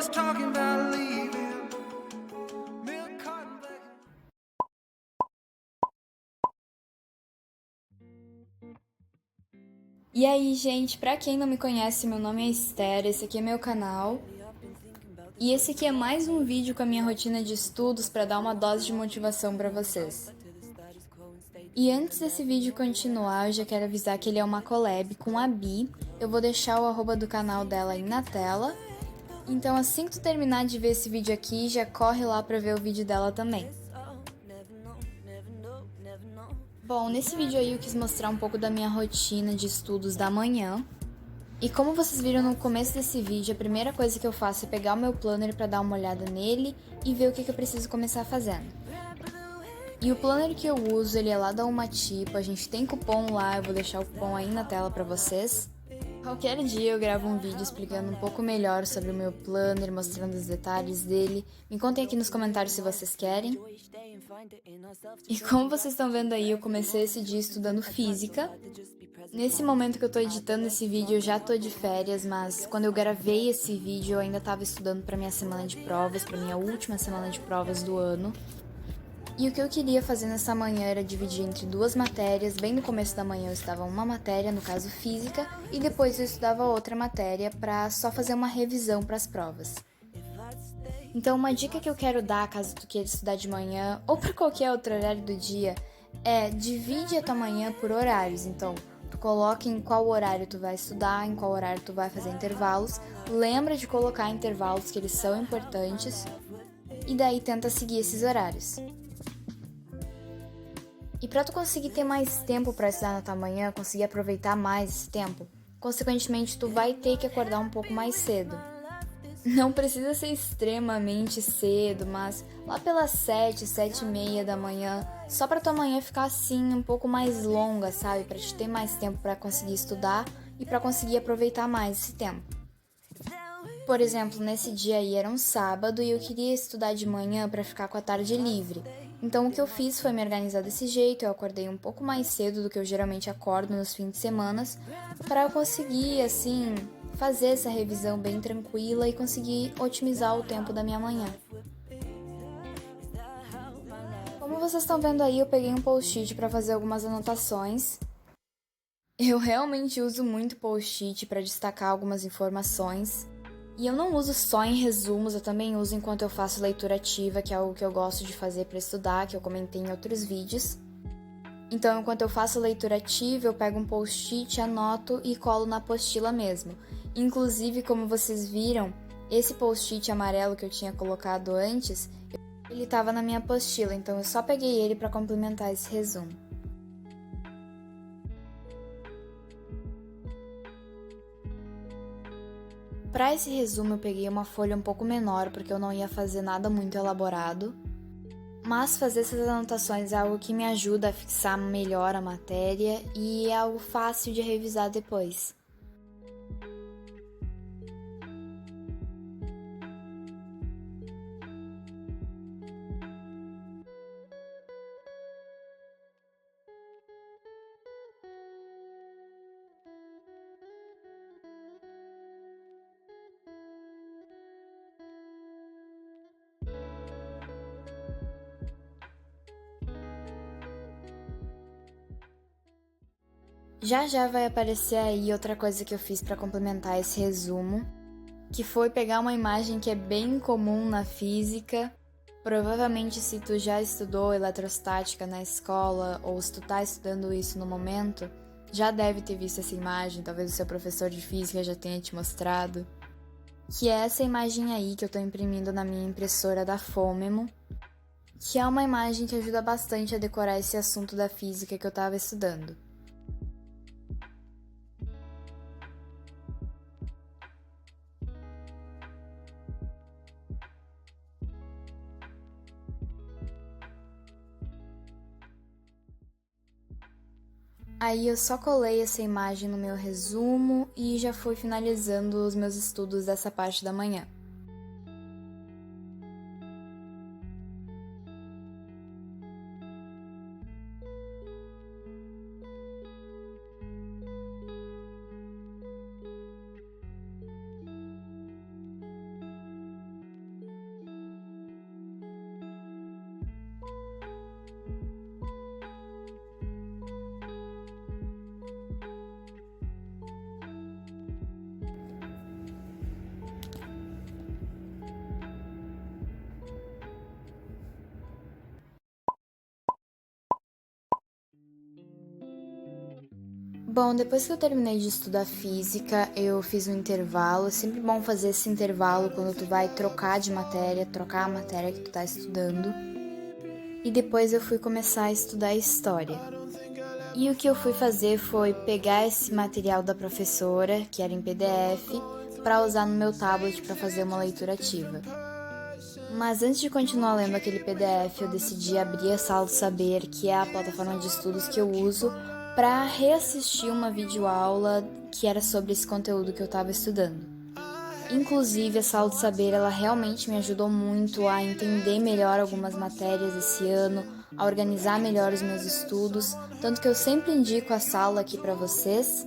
was talking about leaving. Milk carton begging. E aí, gente, pra quem não me conhece, meu nome é Esther, esse aqui é meu canal. E esse aqui é mais um vídeo com a minha rotina de estudos para dar uma dose de motivação pra vocês. E antes desse vídeo continuar, eu já quero avisar que ele é uma collab com a Bi. Eu vou deixar o arroba do canal dela aí na tela. Então assim que tu terminar de ver esse vídeo aqui, já corre lá pra ver o vídeo dela também. Bom, nesse vídeo aí eu quis mostrar um pouco da minha rotina de estudos da manhã. E como vocês viram no começo desse vídeo, a primeira coisa que eu faço é pegar o meu planner para dar uma olhada nele e ver o que eu preciso começar fazendo. E o planner que eu uso, ele é lá da Uma Tipo, a gente tem cupom lá, eu vou deixar o cupom aí na tela para vocês. Qualquer dia eu gravo um vídeo explicando um pouco melhor sobre o meu planner, mostrando os detalhes dele. Me contem aqui nos comentários se vocês querem. E como vocês estão vendo aí, eu comecei esse dia estudando física. Nesse momento que eu tô editando esse vídeo, eu já tô de férias, mas quando eu gravei esse vídeo, eu ainda tava estudando pra minha semana de provas, pra minha última semana de provas do ano. E o que eu queria fazer nessa manhã era dividir entre duas matérias. Bem no começo da manhã eu estudava uma matéria, no caso física, e depois eu estudava outra matéria pra só fazer uma revisão pras provas. Então uma dica que eu quero dar, caso tu queira estudar de manhã, ou pra qualquer outro horário do dia, é divide a tua manhã por horários. Então, tu coloca em qual horário tu vai estudar, em qual horário tu vai fazer intervalos. Lembra de colocar intervalos, que eles são importantes. E daí tenta seguir esses horários. E para tu conseguir ter mais tempo para estudar na tua manhã, conseguir aproveitar mais esse tempo, consequentemente tu vai ter que acordar um pouco mais cedo. Não precisa ser extremamente cedo, mas lá pelas 7, 7:30 da manhã, só pra tua manhã ficar assim um pouco mais longa, sabe? Pra te ter mais tempo pra conseguir estudar e pra conseguir aproveitar mais esse tempo. Por exemplo, nesse dia aí era um sábado e eu queria estudar de manhã pra ficar com a tarde livre. Então o que eu fiz foi me organizar desse jeito, eu acordei um pouco mais cedo do que eu geralmente acordo nos fins de semana, para eu conseguir, assim, fazer essa revisão bem tranquila e conseguir otimizar o tempo da minha manhã. Como vocês estão vendo aí, eu peguei um post-it para fazer algumas anotações. Eu realmente uso muito post-it para destacar algumas informações. E eu não uso só em resumos, eu também uso enquanto eu faço leitura ativa, que é algo que eu gosto de fazer para estudar, que eu comentei em outros vídeos. Então, enquanto eu faço leitura ativa, eu pego um post-it, anoto e colo na apostila mesmo. Inclusive, como vocês viram, esse post-it amarelo que eu tinha colocado antes, ele estava na minha apostila, então eu só peguei ele para complementar esse resumo. Para esse resumo, eu peguei uma folha um pouco menor, porque eu não ia fazer nada muito elaborado. Mas fazer essas anotações é algo que me ajuda a fixar melhor a matéria e é algo fácil de revisar depois. Já já vai aparecer aí outra coisa que eu fiz para complementar esse resumo, que foi pegar uma imagem que é bem comum na física. Provavelmente se tu já estudou eletrostática na escola ou se tu tá estudando isso no momento, já deve ter visto essa imagem, talvez o seu professor de física já tenha te mostrado. Que é essa imagem aí que eu tô imprimindo na minha impressora da Fômemo, que é uma imagem que ajuda bastante a decorar esse assunto da física que eu tava estudando. Aí eu só colei essa imagem no meu resumo e já fui finalizando os meus estudos dessa parte da manhã. Bom, depois que eu terminei de estudar física, eu fiz um intervalo. É sempre bom fazer esse intervalo quando tu vai trocar de matéria, trocar a matéria que tu tá estudando. E depois eu fui começar a estudar história. E o que eu fui fazer foi pegar esse material da professora, que era em PDF, para usar no meu tablet para fazer uma leitura ativa. Mas antes de continuar lendo aquele PDF, eu decidi abrir a Sala do Saber, que é a plataforma de estudos que eu uso, para reassistir uma videoaula que era sobre esse conteúdo que eu estava estudando. Inclusive, a Sala do Saber, ela realmente me ajudou muito a entender melhor algumas matérias esse ano, a organizar melhor os meus estudos, tanto que eu sempre indico a sala aqui para vocês.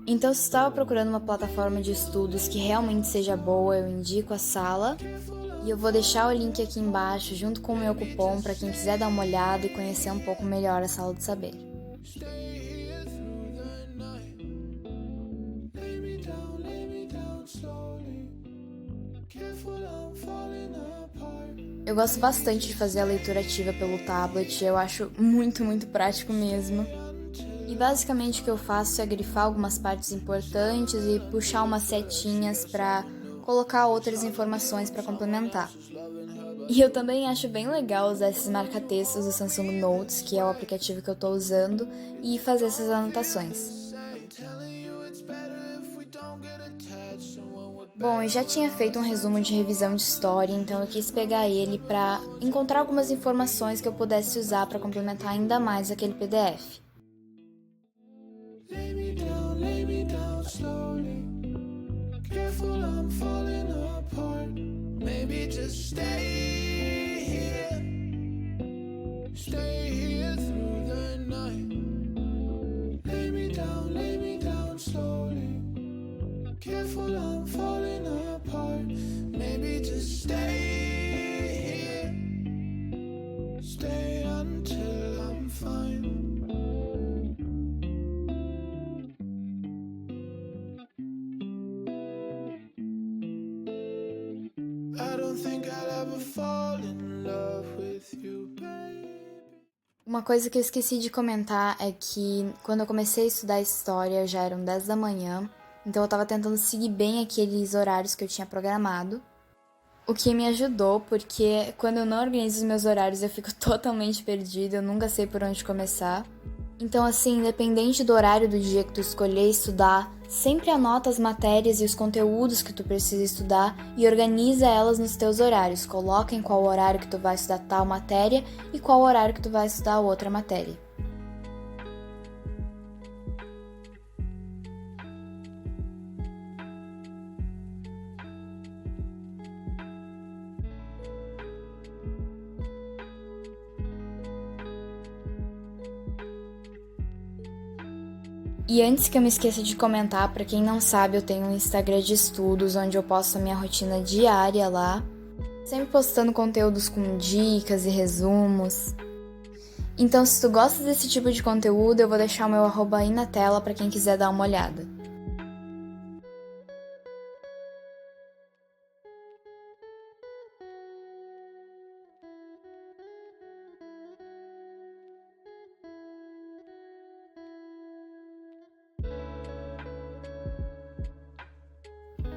Então, se estava procurando uma plataforma de estudos que realmente seja boa, eu indico a sala. E eu vou deixar o link aqui embaixo junto com o meu cupom para quem quiser dar uma olhada e conhecer um pouco melhor a Sala do Saber. Eu gosto bastante de fazer a leitura ativa pelo tablet, eu acho muito prático mesmo. E basicamente o que eu faço é grifar algumas partes importantes e puxar umas setinhas para colocar outras informações para complementar. E eu também acho bem legal usar esses marca-textos do Samsung Notes, que é o aplicativo que eu tô usando, e fazer essas anotações. Bom, eu já tinha feito um resumo de revisão de história, então eu quis pegar ele para encontrar algumas informações que eu pudesse usar para complementar ainda mais aquele PDF. Maybe just stay here through the night. Lay me down slowly. Careful, I'm falling apart. Maybe just stay here. Stay until I'm fine. I don't think I'll ever fall in love with you, baby. Uma coisa que eu esqueci de comentar é que quando eu comecei a estudar história já eram 10 da manhã, então eu tava tentando seguir bem aqueles horários que eu tinha programado. O que me ajudou, porque quando eu não organizo os meus horários eu fico totalmente perdida, eu nunca sei por onde começar. Então, assim, independente do horário do dia que tu escolher estudar, sempre anota as matérias e os conteúdos que tu precisa estudar e organiza elas nos teus horários. Coloca em qual horário que tu vai estudar tal matéria e qual horário que tu vai estudar outra matéria. E antes que eu me esqueça de comentar, para quem não sabe, eu tenho um Instagram de estudos onde eu posto a minha rotina diária lá, sempre postando conteúdos com dicas e resumos. Então, se tu gosta desse tipo de conteúdo, eu vou deixar o meu arroba aí na tela para quem quiser dar uma olhada.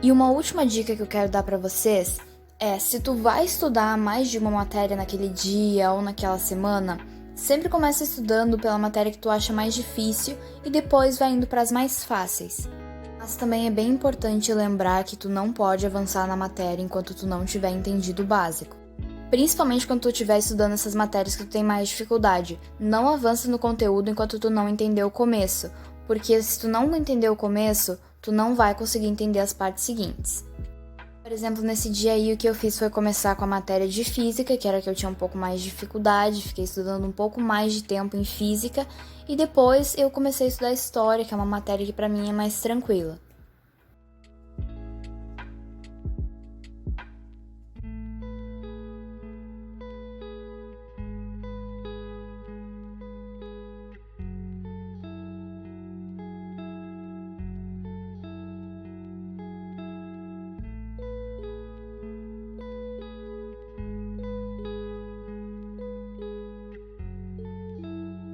E uma última dica que eu quero dar pra vocês é, se tu vai estudar mais de uma matéria naquele dia ou naquela semana, sempre começa estudando pela matéria que tu acha mais difícil e depois vai indo para as mais fáceis. Mas também é bem importante lembrar que tu não pode avançar na matéria enquanto tu não tiver entendido o básico. Principalmente quando tu estiver estudando essas matérias que tu tem mais dificuldade. Não avança no conteúdo enquanto tu não entender o começo, porque se tu não entender o começo, tu não vai conseguir entender as partes seguintes. Por exemplo, nesse dia aí o que eu fiz foi começar com a matéria de física, que era que eu tinha um pouco mais de dificuldade, fiquei estudando um pouco mais de tempo em física, e depois eu comecei a estudar história, que é uma matéria que pra mim é mais tranquila.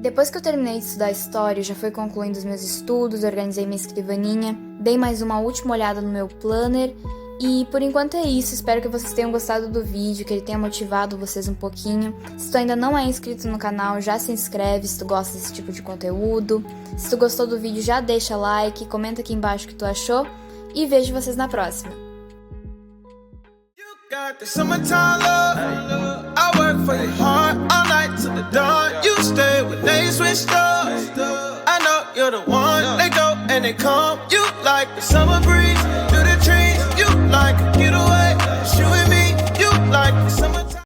Depois que eu terminei de estudar história, eu já fui concluindo os meus estudos, organizei minha escrivaninha, dei mais uma última olhada no meu planner e por enquanto é isso. Espero que vocês tenham gostado do vídeo, que ele tenha motivado vocês um pouquinho. Se tu ainda não é inscrito no canal, já se inscreve se tu gosta desse tipo de conteúdo. Se tu gostou do vídeo, já deixa like, comenta aqui embaixo o que tu achou e vejo vocês na próxima. Got the summertime love. I work for your heart all night till the dawn. You stay when they switched up. I know you're the one. They go and they come. You like the summer breeze through the trees. You like a